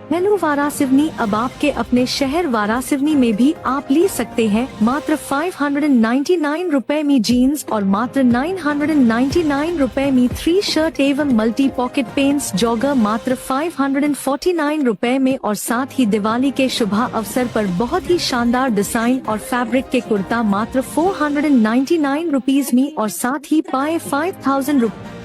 Hello Waraseoni, अब आपके अपने शहर वारासिवनी में भी आप ले सकते हैं मात्र 599 रुपए में जीन्स और मात्र 999 रुपए में 3 शर्ट एवं मल्टी पॉकेट पेंट्स जॉगर मात्र 549 रुपए में, और साथ ही दिवाली के शुभ अवसर पर बहुत ही शानदार डिजाइन और फैब्रिक के कुर्ता मात्र 499 रुपीज में, और साथ ही पाए 5000 रुपए।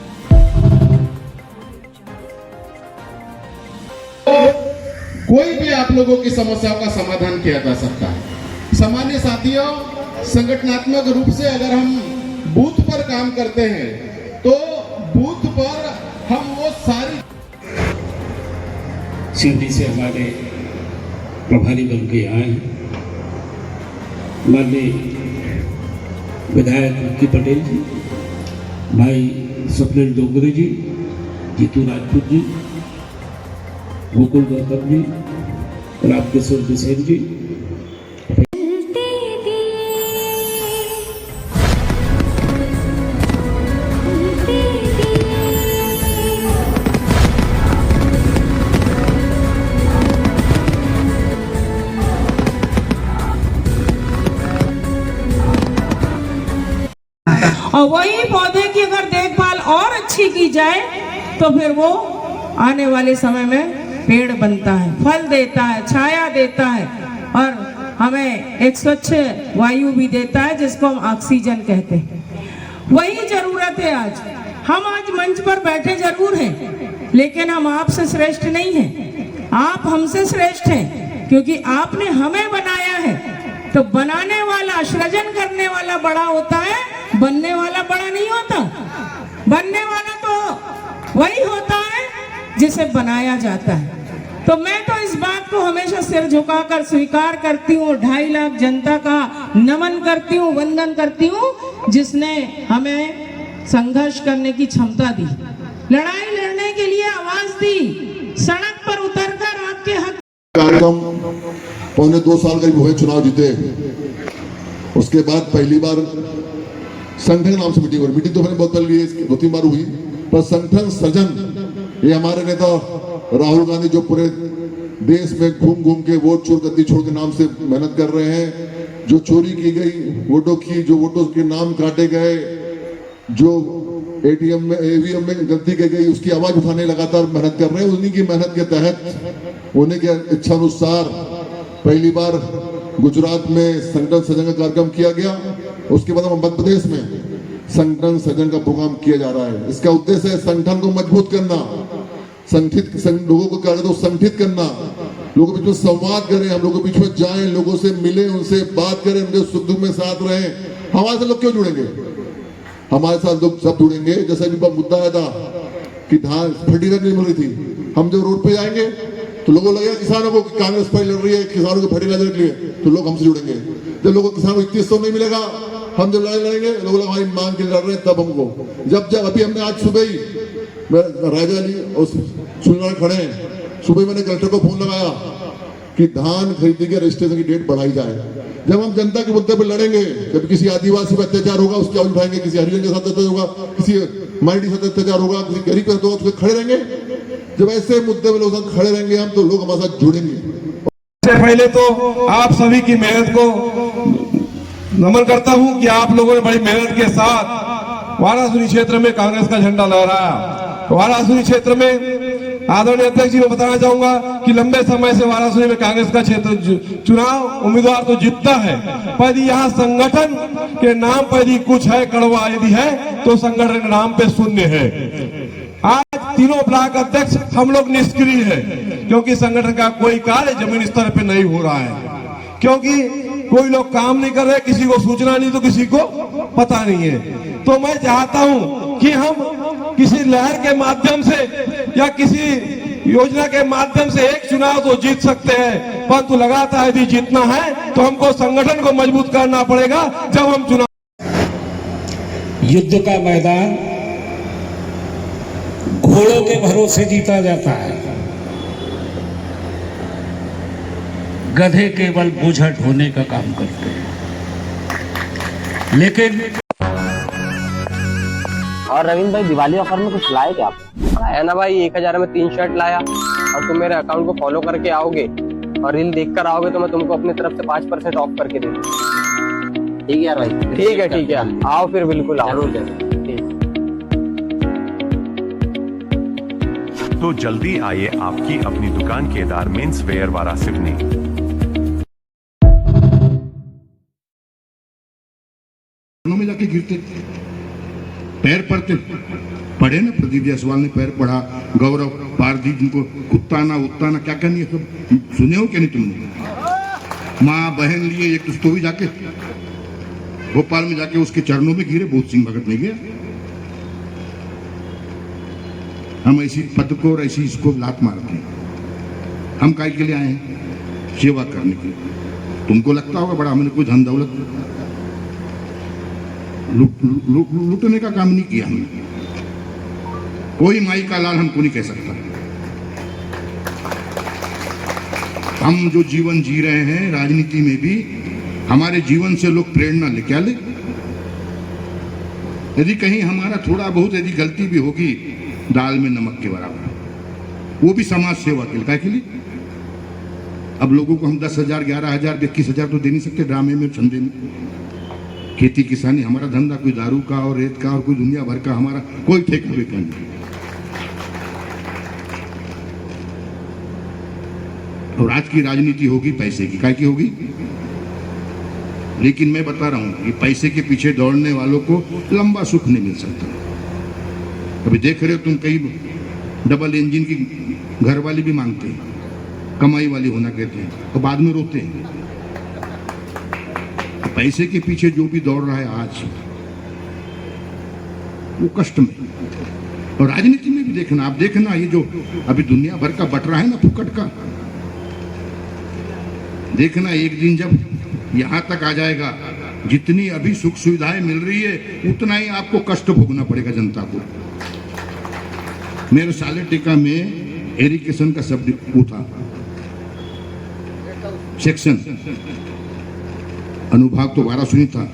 कोई भी आप लोगों की समस्याओं का समाधान किया जा सकता है। सामान्य साथियों, संगठनात्मक रूप से अगर हम बूथ पर काम करते हैं तो बूथ पर हम वो सारी शिवडी से हमारे प्रभारी बन के आए हैं माननीय विधायक विक्की पटेल जी, भाई स्वप्निल डोंगरे जी, जीतू राजपूत जी, मुकुल गौतम जी, रामकिशोर बिसेन जी। और वही पौधे की अगर देखभाल और अच्छी की जाए तो फिर वो आने वाले समय में पेड़ बनता है, फल देता है, छाया देता है और हमें एक स्वच्छ वायु भी देता है जिसको हम ऑक्सीजन कहते हैं। वही जरूरत है आज। हम आज मंच पर बैठे जरूर हैं, लेकिन हम आपसे श्रेष्ठ नहीं हैं। आप हमसे श्रेष्ठ हैं क्योंकि आपने हमें बनाया है। तो बनाने वाला, सृजन करने वाला बड़ा होता है, बनने वाला बड़ा नहीं होता। बनने वाला तो वही होता है जिसे बनाया जाता है। तो मैं तो इस बात को हमेशा सिर झुकाकर स्वीकार करती हूँ, 2.5 लाख जनता का नमन करती हूँ, वंदन करती हूँ, जिसने हमें संघर्ष करने की क्षमता दी, लड़ाई लड़ने के लिए आवाज दी, सड़क पर उतरकर आपके हक। कार्यक्रम पौने 2 साल करीब हुए चुनाव जीते, उसके बाद पहली बार संगठन नाम से मीटिंग हुई। मीटिंग तो मैंने बहुत पहले लिए, 2-3 बार हुई, पर संगठन सृजन ये हमारे नेता राहुल गांधी जो पूरे देश में घूम घूम के वोट चोर गद्दी छोड़ के नाम से मेहनत कर रहे हैं। जो चोरी की गई वोटों की, जो वोटों के नाम काटे गए, जो एटीएम में ईवीएम में गलती की गई, उसकी आवाज उठाने लगातार मेहनत कर रहे हैं। उन्हीं की मेहनत के तहत, उन्हीं के इच्छा अनुसार पहली बार गुजरात में संगठन सृजन का कार्यक्रम किया गया। उसके बाद मध्य प्रदेश में संगठन सृजन का प्रोग्राम किया जा रहा है। इसका उद्देश्य है संगठन को मजबूत करना, लोगों को कार्य को संगठित करना, लोगों के बीच में संवाद करें, हम लोगों के बीच में जाएं, लोगों से मिलें, उनसे बात करें, उनके सुख दुख में साथ रहें। हमारे साथ लोग क्यों जुड़ेंगे? हमारे साथ लोग सब जुड़ेंगे। जैसे अभी मुद्दा आया था कि धान फर्टिलाइजर नहीं मिल रही थी, हम जब रोड पे जाएंगे तो लोगों को लगेगा किसानों को कांग्रेस पर लड़ रही है किसानों को फर्टिलाइजर के लिए, तो लोग हमसे जुड़ेंगे। जब लोगों को किसानों को 3100 नहीं मिलेगा, हम जब लड़ाई लड़ेंगे, लोग हमारी मांग के लड़ रहे हैं, तब हमको जब अभी हमने आज सुबह ही राजा जी और सुनील खड़े हैं, सुबह मैंने कलेक्टर को फोन लगाया कि धान खरीदी के रजिस्ट्रेशन की डेट बढ़ाई जाए। जब हम जनता के मुद्दे पर लड़ेंगे, जब किसी आदिवासी पर अत्याचार होगा उसकी आवाज उठाएंगे, किसी हरिजन के साथ अत्याचार होगा, किसी माइनॉरिटी के साथ अत्याचार होगा, किसी गरीब के साथ होगा, तो खड़े रहेंगे। जब ऐसे मुद्दे पर लोग खड़े रहेंगे हम, तो लोग हमारे साथ जुड़ेंगे। सबसे पहले तो आप सभी की मेहनत को नमन करता हूं कि आप लोगों ने बड़ी मेहनत के साथ वाराणसी क्षेत्र में कांग्रेस का झंडा लहराया। वाराणसी क्षेत्र में आदरणीय अध्यक्ष जी, मैं बताना चाहूंगा कि लंबे समय से वाराणसी में कांग्रेस का क्षेत्र चुनाव उम्मीदवार तो जीतता है, पर यहाँ संगठन के नाम पर यदि कुछ है, कड़वा यदि है तो संगठन के नाम पे शून्य है। आज तीनों ब्लॉक अध्यक्ष हम लोग निष्क्रिय है, क्योंकि संगठन का कोई कार्य जमीन स्तर पे नहीं हो रहा है, क्योंकि कोई लोग काम नहीं कर रहे, किसी को सूचना नहीं तो किसी को पता नहीं है। तो मैं चाहता हूं कि हम किसी लहर के माध्यम से या किसी योजना के माध्यम से एक चुनाव तो जीत सकते हैं, परंतु लगातार यदि जीतना है तो हमको संगठन को मजबूत करना पड़ेगा। जब हम चुनाव युद्ध का मैदान घोड़ों के भरोसे जीता जाता है, गधे केवल बोझ ढोने का काम करते हैं। लेकिन और रविंद्र भाई, दिवाली ऑफर में कुछ लाए क्या आप? है ना भाई, 1000 में 3 शर्ट लाया। और तुम मेरे अकाउंट को फॉलो करके आओगे और रील देख कर आओगे तो मैं तुमको अपनी तरफ से 5% ऑफ करके दे दूँ। ठीक है यार भाई, ठीक है आओ फिर, बिल्कुल आओ। जरूर जरूर। तो जल्दी आइए आपकी अपनी दुकान केदार मेंस वेयर वारा सिवनी। में जाके गिरते, पैर पड़ते, पढ़े ना, प्रदीप जायसवाल ने पैर पढ़ा, गौरव पारदी जिनको कुत्ताना उत्ताना क्या कहनी है सब सुने हो क्या नहीं तुमने? माँ बहन लिए एक तो भी जाके भोपाल में जाके उसके चरणों में गिरे, बोध सिंह भगत नहीं गया। हम ऐसी पद को और ऐसी इसको लात मारते हैं। हम काय के लिए आए हैं? सेवा करने के लिए। तुमको लगता होगा बड़ा हमने कोई धन दौलत लूटने का काम नहीं किया हमने। कोई माई का लाल हमको नहीं कह सकता। हम जो जीवन जी रहे हैं राजनीति में भी हमारे जीवन से लोग प्रेरणा ले, क्या ले? यदि कहीं हमारा थोड़ा बहुत यदि गलती भी होगी दाल में नमक के बराबर, वो भी समाज सेवा के लिए। अब लोगों को हम 10,000 11,000 21,000 तो दे नहीं सकते ड्रामे में चंदे में। खेती किसानी हमारा धंधा कोई दारू का और रेत का और कोई दुनिया भर का हमारा कोई ठेका बेका नहीं। और आज की राजनीति होगी पैसे की, काय की होगी? लेकिन मैं बता रहा हूं कि पैसे के पीछे दौड़ने वालों को लंबा सुख नहीं मिल सकता। अभी देख रहे हो तुम, कई डबल इंजन की घरवाली भी मांगते हैं, कमाई वाली होना कहते हैं, और बाद में रोते हैं। पैसे के पीछे जो भी दौड़ रहा है आज, वो कष्ट में। और राजनीति में भी देखना, आप देखना ये जो अभी दुनिया भर का बट रहा है ना फुकट का, देखना एक दिन जब यहां तक आ जाएगा, जितनी अभी सुख सुविधाएं मिल रही है उतना ही आपको कष्ट भोगना पड़ेगा जनता को। मेरे साले टीका में एरिगेशन का शब्द वो था, सेक्शन अनुभाग तो 12 था।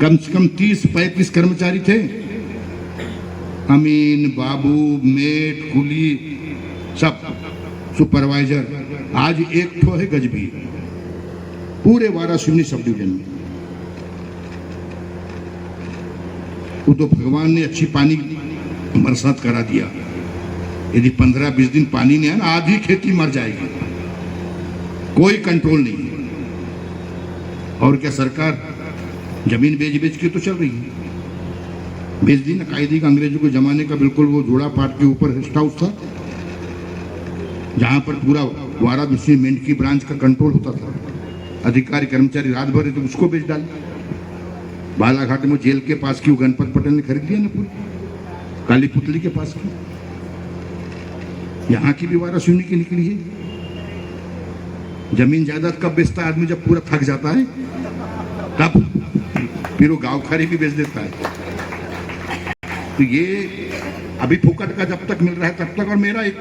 कम से कम 30-35 कर्मचारी थे, अमीन, बाबू, मेट, कुली, सब सुपरवाइजर। आज एक ठो है गजबी पूरे 12 सब डिवीजन में। वो तो भगवान ने अच्छी पानी बरसात करा दिया। यदि 15-20 दिन पानी नहीं है ना, आधी खेती मर जाएगी, कोई कंट्रोल नहीं है। और क्या सरकार जमीन बेच के तो चल रही है। बेच दी ना, कायदे का अंग्रेजों के जमाने का बिल्कुल वो जोड़ा पाट के ऊपर रेस्ट हाउस था, जहां पर पूरा वाराणसी मिंट की ब्रांच का कंट्रोल होता था। अधिकारी कर्मचारी रात भर तो उसको बेच डाले। बालाघाट में जेल के पास की वो गणपत पटेल ने खरीद लिया ना पूरी, काली पुतली के पास की। यहाँ की भी वाराणसी की निकली है। जमीन जायदाद कब बेचता है आदमी? जब पूरा थक जाता है तब फिर वो गांव खारी भी बेच देता है। तो ये अभी फुकट का जब तक मिल रहा है तब तक। और मेरा एक